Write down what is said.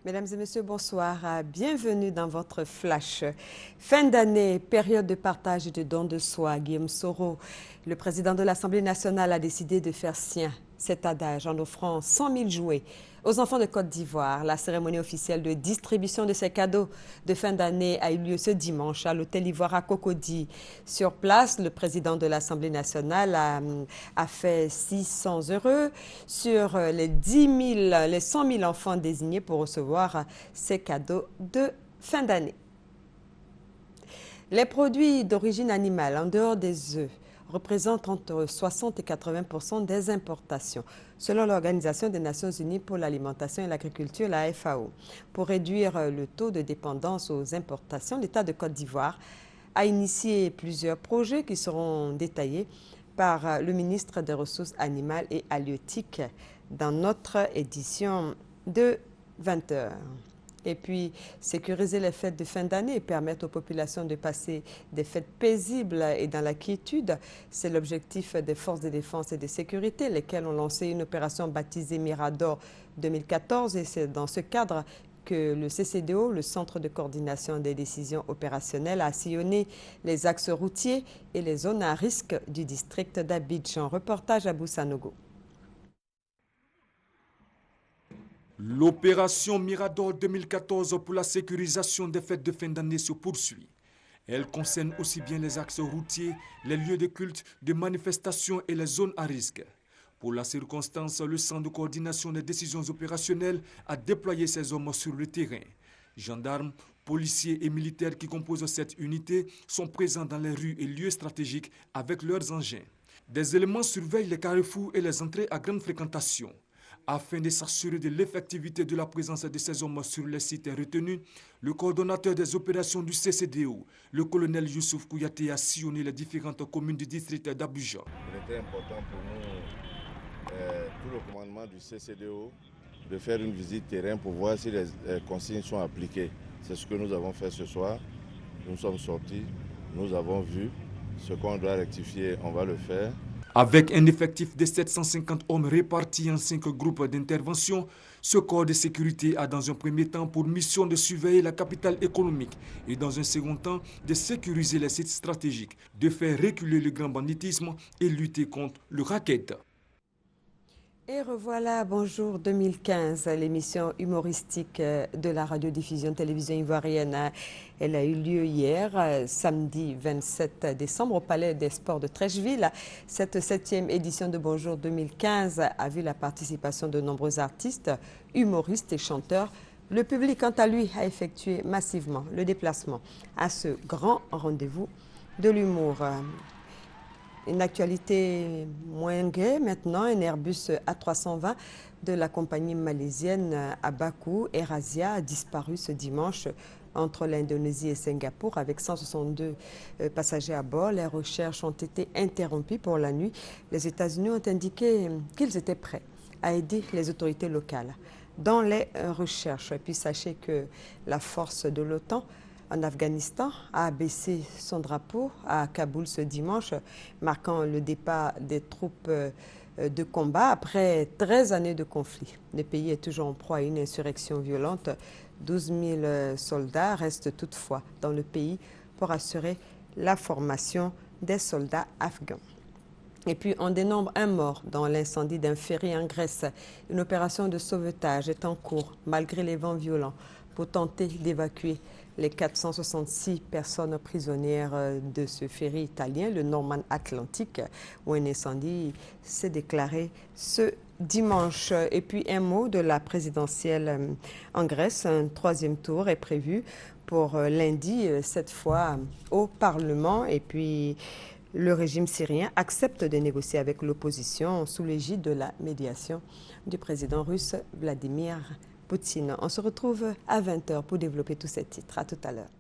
Mesdames et messieurs, bonsoir. Bienvenue dans votre flash. Fin d'année, période de partage et de dons de soi. Guillaume Soro, le président de l'Assemblée nationale, a décidé de faire sien cet adage en offrant 100 000 jouets aux enfants de Côte d'Ivoire. La cérémonie officielle de distribution de ces cadeaux de fin d'année a eu lieu ce dimanche à l'hôtel Ivoire à Cocody. Sur place, le président de l'Assemblée nationale a fait 600 heureux sur les 100 000 enfants désignés pour recevoir ces cadeaux de fin d'année. Les produits d'origine animale, en dehors des œufs, représentent entre 60 et 80% des importations, selon l'Organisation des Nations Unies pour l'alimentation et l'agriculture, la FAO. Pour réduire le taux de dépendance aux importations, l'État de Côte d'Ivoire a initié plusieurs projets qui seront détaillés par le ministre des Ressources animales et halieutiques dans notre édition de 20h. Et puis, sécuriser les fêtes de fin d'année et permettre aux populations de passer des fêtes paisibles et dans la quiétude, c'est l'objectif des forces de défense et de sécurité, lesquelles ont lancé une opération baptisée Mirador 2014. Et c'est dans ce cadre que le CCDO, le Centre de coordination des décisions opérationnelles, a sillonné les axes routiers et les zones à risque du district d'Abidjan. Reportage à Boussanogo. L'opération Mirador 2014 pour la sécurisation des fêtes de fin d'année se poursuit. Elle concerne aussi bien les axes routiers, les lieux de culte, de manifestations et les zones à risque. Pour la circonstance, le Centre de coordination des décisions opérationnelles a déployé ses hommes sur le terrain. Gendarmes, policiers et militaires qui composent cette unité sont présents dans les rues et lieux stratégiques avec leurs engins. Des éléments surveillent les carrefours et les entrées à grande fréquentation. Afin de s'assurer de l'effectivité de la présence de ces hommes sur les sites retenus, le coordonnateur des opérations du CCDO, le colonel Youssouf Kouyaté, a sillonné les différentes communes du district d'Abidjan. Il était important pour nous, tout le commandement du CCDO, de faire une visite terrain pour voir si les consignes sont appliquées. C'est ce que nous avons fait ce soir. Nous sommes sortis, nous avons vu ce qu'on doit rectifier, on va le faire. Avec un effectif de 750 hommes répartis en 5 groupes d'intervention, ce corps de sécurité a dans un premier temps pour mission de surveiller la capitale économique et dans un second temps de sécuriser les sites stratégiques, de faire reculer le grand banditisme et lutter contre le racket. Et revoilà Bonjour 2015, l'émission humoristique de la radiodiffusion télévision ivoirienne. Elle a eu lieu hier, samedi 27 décembre, au Palais des Sports de Trècheville. Cette 7e édition de Bonjour 2015 a vu la participation de nombreux artistes, humoristes et chanteurs. Le public, quant à lui, a effectué massivement le déplacement à ce grand rendez-vous de l'humour. Une actualité moins gaie maintenant, un Airbus A320 de la compagnie malaisienne Abaco Air Asia a disparu ce dimanche entre l'Indonésie et Singapour avec 162 passagers à bord. Les recherches ont été interrompues pour la nuit. Les États-Unis ont indiqué qu'ils étaient prêts à aider les autorités locales dans les recherches. Et puis sachez que la force de l'OTAN en Afghanistan a abaissé son drapeau à Kaboul ce dimanche, marquant le départ des troupes de combat après 13 années de conflit. Le pays est toujours en proie à une insurrection violente. 12 000 soldats restent toutefois dans le pays pour assurer la formation des soldats afghans. Et puis, on dénombre un mort dans l'incendie d'un ferry en Grèce. Une opération de sauvetage est en cours, malgré les vents violents, pour tenter d'évacuer les 466 personnes prisonnières de ce ferry italien, le Norman Atlantic, où un incendie s'est déclaré ce dimanche. Et puis un mot de la présidentielle en Grèce. Un 3e tour est prévu pour lundi, cette fois au Parlement. Et puis le régime syrien accepte de négocier avec l'opposition sous l'égide de la médiation du président russe Vladimir Poutine. On se retrouve à 20h pour développer tous ces titres. À tout à l'heure.